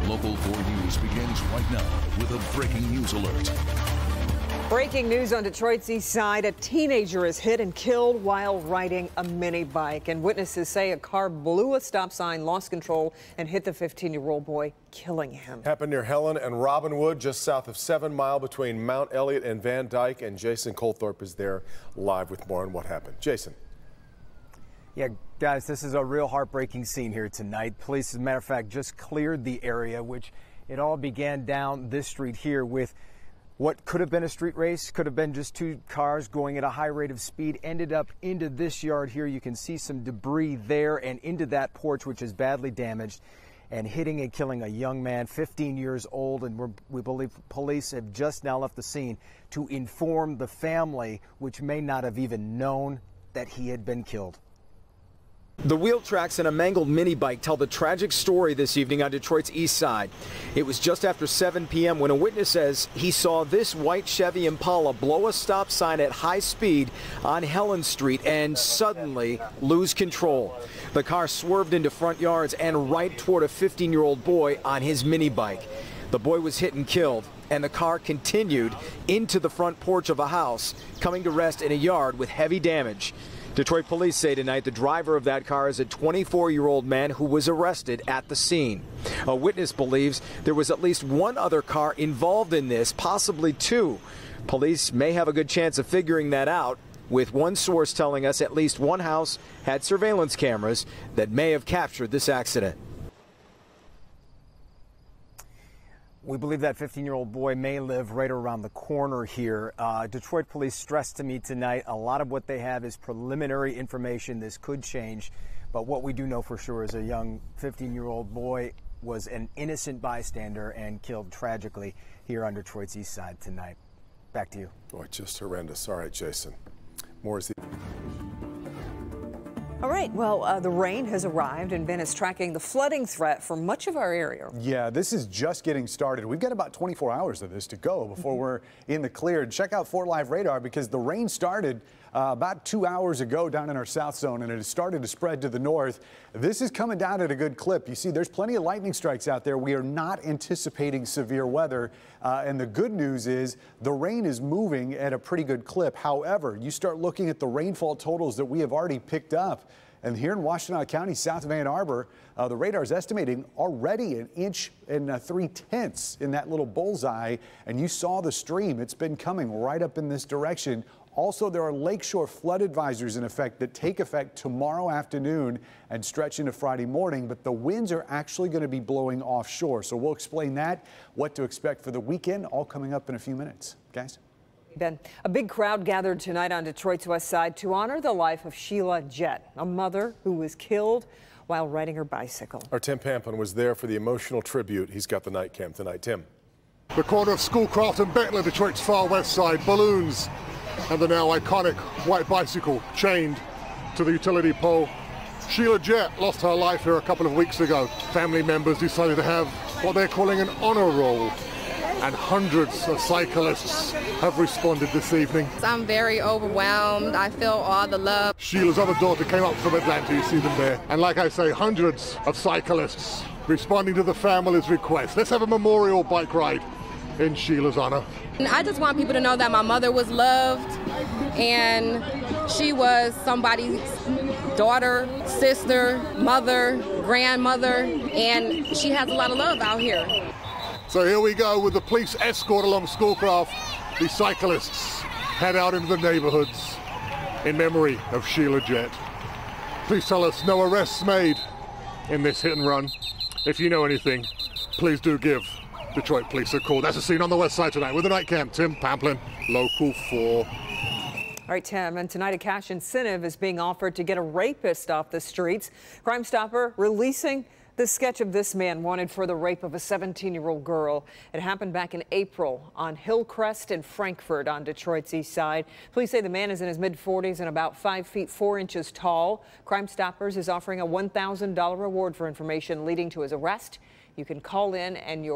Local 4 News begins right now with a breaking news alert. Breaking news on Detroit's east side. A teenager is hit and killed while riding a mini bike. And witnesses say a car blew a stop sign, lost control, and hit the 15-year-old boy, killing him. Happened near Helen and Robinwood, just south of 7 Mile between Mount Elliott and Van Dyke. And Jason Colthorpe is there live with more on what happened. Jason. Yeah, guys, this is a real heartbreaking scene here tonight. Police, as a matter of fact, just cleared the area, which it all began down this street here with what could have been a street race, could have been just two cars going at a high rate of speed, ended up into this yard here. You can see some debris there and into that porch, which is badly damaged, and hitting and killing a young man, 15 years old. And we believe police have just now left the scene to inform the family, which may not have even known that he had been killed. The wheel tracks and a mangled mini bike tell the tragic story this evening on Detroit's east side. It was just after 7 p.m. when a witness says he saw this white Chevy Impala blow a stop sign at high speed on Helen Street and suddenly lose control. The car swerved into front yards and right toward a 15-year-old boy on his mini bike. The boy was hit and killed, and the car continued into the front porch of a house, coming to rest in a yard with heavy damage. Detroit police say tonight the driver of that car is a 24-year-old man who was arrested at the scene. A witness believes there was at least one other car involved in this, possibly two. Police may have a good chance of figuring that out, with one source telling us at least one house had surveillance cameras that may have captured this accident. We believe that 15-year-old boy may live right around the corner here. Detroit police stressed to me tonight a lot of what they have is preliminary information. This could change, but what we do know for sure is a young 15-year-old boy was an innocent bystander and killed tragically here on Detroit's east side tonight. Back to you. Boy, just horrendous. All right, Jason. More is the... All right, well, the rain has arrived and Ben is tracking the flooding threat for much of our area. Yeah, this is just getting started. We've got about 24 hours of this to go before we're in the clear. Check out 4 Live radar because the rain started about 2 hours ago down in our south zone, and it has started to spread to the north. This is coming down at a good clip. You see, there's plenty of lightning strikes out there. We are not anticipating severe weather, and the good news is the rain is moving at a pretty good clip. However, you start looking at the rainfall totals that we have already picked up, and here in Washtenaw County, south of Ann Arbor, the radar is estimating already 1 inch and 3/10 in that little bullseye. And you saw the stream. It's been coming right up in this direction. Also, there are lakeshore flood advisories in effect that take effect tomorrow afternoon and stretch into Friday morning. But the winds are actually going to be blowing offshore. So we'll explain that, what to expect for the weekend, all coming up in a few minutes. Guys? Ben, a big crowd gathered tonight on Detroit's west side to honor the life of Sheila Jett, a mother who was killed while riding her bicycle. Our Tim Pamplin was there for the emotional tribute. He's got the night cam tonight. Tim. The corner of Schoolcraft and Bettler, Detroit's far west side, balloons and the now iconic white bicycle chained to the utility pole. Sheila Jett lost her life here a couple of weeks ago. Family members decided to have what they're calling an honor roll, and hundreds of cyclists have responded this evening. I'm very overwhelmed. I feel all the love. Sheila's other daughter came up from Atlanta, you see them there. And like I say, hundreds of cyclists responding to the family's request. Let's have a memorial bike ride in Sheila's honor. And I just want people to know that my mother was loved and she was somebody's daughter, sister, mother, grandmother, and she has a lot of love out here. So here we go with the police escort along Schoolcraft. The cyclists head out into the neighborhoods in memory of Sheila Jett. Please tell us no arrests made in this hit and run. If you know anything, please do give Detroit Police a call. That's the scene on the west side tonight with the night cam. Tim Pamplin, Local 4. All right, Tim, and tonight a cash incentive is being offered to get a rapist off the streets. Crime Stopper releasing the sketch of this man wanted for the rape of a 17-year-old girl. It happened back in April on Hillcrest and Frankfurt on Detroit's east side. Police say the man is in his mid-40s and about 5 feet 4 inches tall. Crime Stoppers is offering a $1,000 reward for information leading to his arrest. You can call in and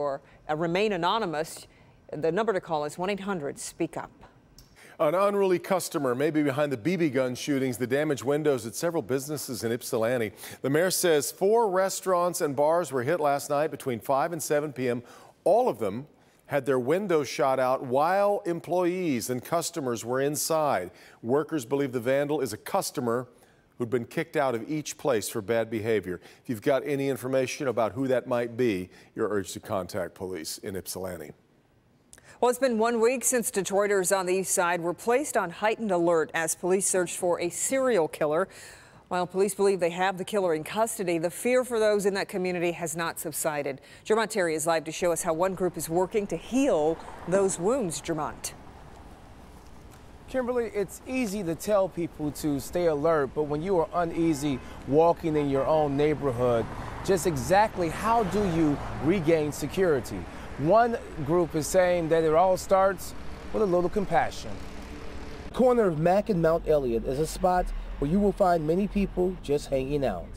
remain anonymous. The number to call is 1-800-SPEAK-UP. An unruly customer may be behind the BB gun shootings, the damaged windows at several businesses in Ypsilanti. The mayor says 4 restaurants and bars were hit last night between 5 and 7 p.m. All of them had their windows shot out while employees and customers were inside. Workers believe the vandal is a customer who'd been kicked out of each place for bad behavior. If you've got any information about who that might be, you're urged to contact police in Ypsilanti. Well, it's been 1 week since Detroiters on the east side were placed on heightened alert as police searched for a serial killer. While police believe they have the killer in custody, the fear for those in that community has not subsided. Jermont Terry is live to show us how one group is working to heal those wounds. Jermont. Kimberly, it's easy to tell people to stay alert, but when you are uneasy walking in your own neighborhood, just exactly how do you regain security? One group is saying that it all starts with a little compassion. The corner of Mack and Mount Elliott is a spot where you will find many people just hanging out.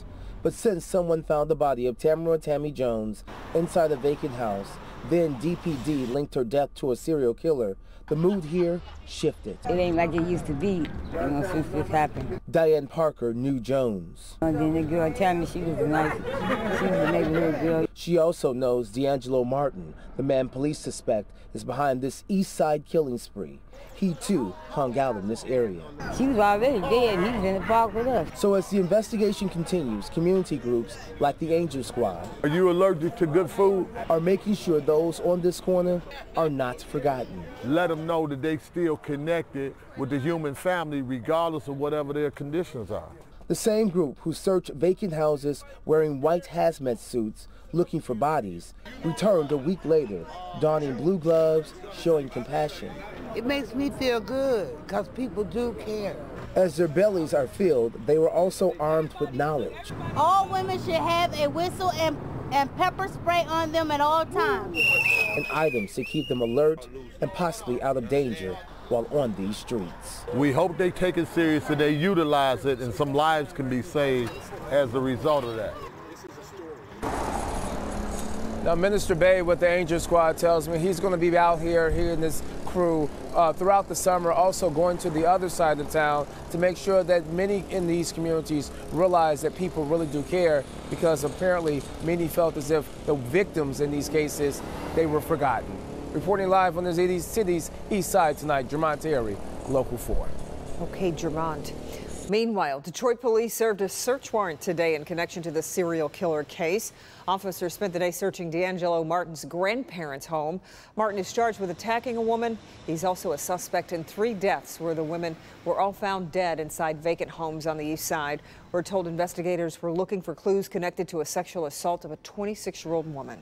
But since someone found the body of Tammy Jones inside a vacant house, then DPD linked her death to a serial killer, the mood here shifted. It ain't like it used to be, since this happened. Diane Parker knew Jones. Then the girl Tammy, she was a neighborhood girl. She also knows D'Angelo Martin, the man police suspect is behind this East Side killing spree. He too hung out in this area. She was already dead. He was in the park with us. So as the investigation continues, community groups like the Angel Squad Are you allergic to good food? are making sure those on this corner are not forgotten. Let them know that they still connected with the human family regardless of whatever their conditions are. The same group who searched vacant houses wearing white hazmat suits looking for bodies returned a week later, donning blue gloves, showing compassion. It makes me feel good because people do care. As their bellies are filled, they were also armed with knowledge. All women should have a whistle and pepper spray on them at all times. And items to keep them alert and possibly out of danger while on these streets. We hope they take it serious and they utilize it and some lives can be saved as a result of that. Now, Minister Bay with the Angel Squad tells me he's going to be out here, he and his crew, throughout the summer, also going to the other side of town to make sure that many in these communities realize that people really do care, because apparently many felt as if the victims in these cases, they were forgotten. Reporting live on the city's east side tonight, Jermont Terry, Local 4. Okay, Jermont. Meanwhile, Detroit police served a search warrant today in connection to the serial killer case. Officers spent the day searching D'Angelo Martin's grandparents' home. Martin is charged with attacking a woman. He's also a suspect in 3 deaths where the women were all found dead inside vacant homes on the east side. We're told investigators were looking for clues connected to a sexual assault of a 26-year-old woman.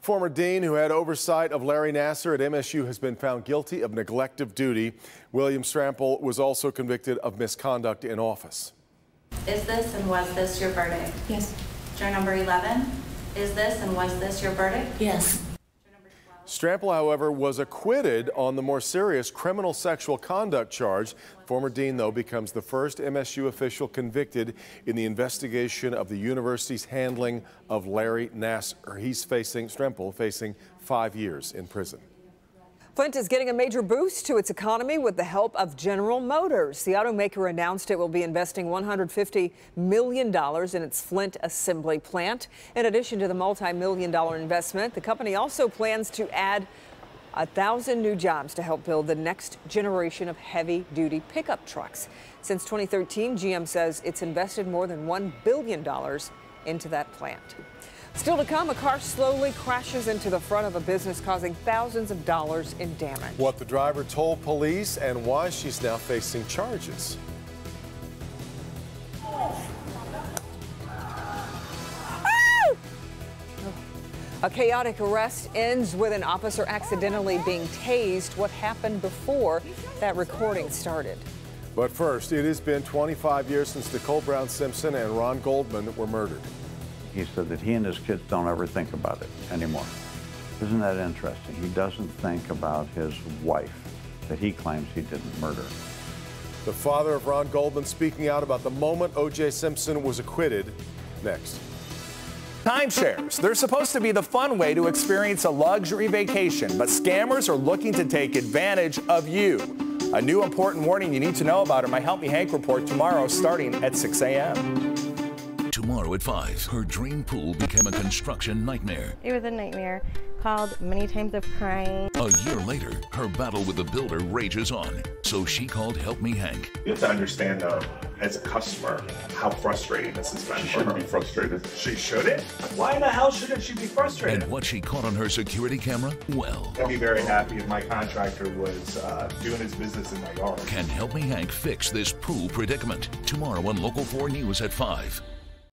Former dean who had oversight of Larry Nassar at MSU has been found guilty of neglect of duty. William Strample was also convicted of misconduct in office. Is this and was this your verdict? Yes. Juror number 11, is this and was this your verdict? Yes. Strample, however, was acquitted on the more serious criminal sexual conduct charge. Former dean, though, becomes the first MSU official convicted in the investigation of the university's handling of Larry Nassar. Strample facing 5 years in prison. Flint is getting a major boost to its economy with the help of General Motors. The automaker announced it will be investing $150 million in its Flint assembly plant. In addition to the multi-million-dollar investment, the company also plans to add 1,000 new jobs to help build the next generation of heavy-duty pickup trucks. Since 2013, GM says it's invested more than $1 billion into that plant. Still to come, a car slowly crashes into the front of a business, causing thousands of dollars in damage. What the driver told police and why she's now facing charges. A chaotic arrest ends with an officer accidentally being tased. What happened before that recording started? But first, it has been 25 years since Nicole Brown Simpson and Ron Goldman were murdered. He said that he and his kids don't ever think about it anymore. Isn't that interesting? He doesn't think about his wife that he claims he didn't murder. The father of Ron Goldman speaking out about the moment O.J. Simpson was acquitted. Next. Timeshares. They're supposed to be the fun way to experience a luxury vacation, but scammers are looking to take advantage of you. A new important warning you need to know about in my Help Me Hank report tomorrow starting at 6 a.m. Tomorrow at 5, her dream pool became a construction nightmare. It was a nightmare, called many times of crying. A year later, her battle with the builder rages on, so she called Help Me Hank. You have to understand, though, as a customer, how frustrating this has been. She shouldn't be frustrated. She shouldn't? Why in the hell shouldn't she be frustrated? And what she caught on her security camera? Well, I'd be very happy if my contractor was doing his business in my yard. Can Help Me Hank fix this pool predicament? Tomorrow on Local 4 News at 5.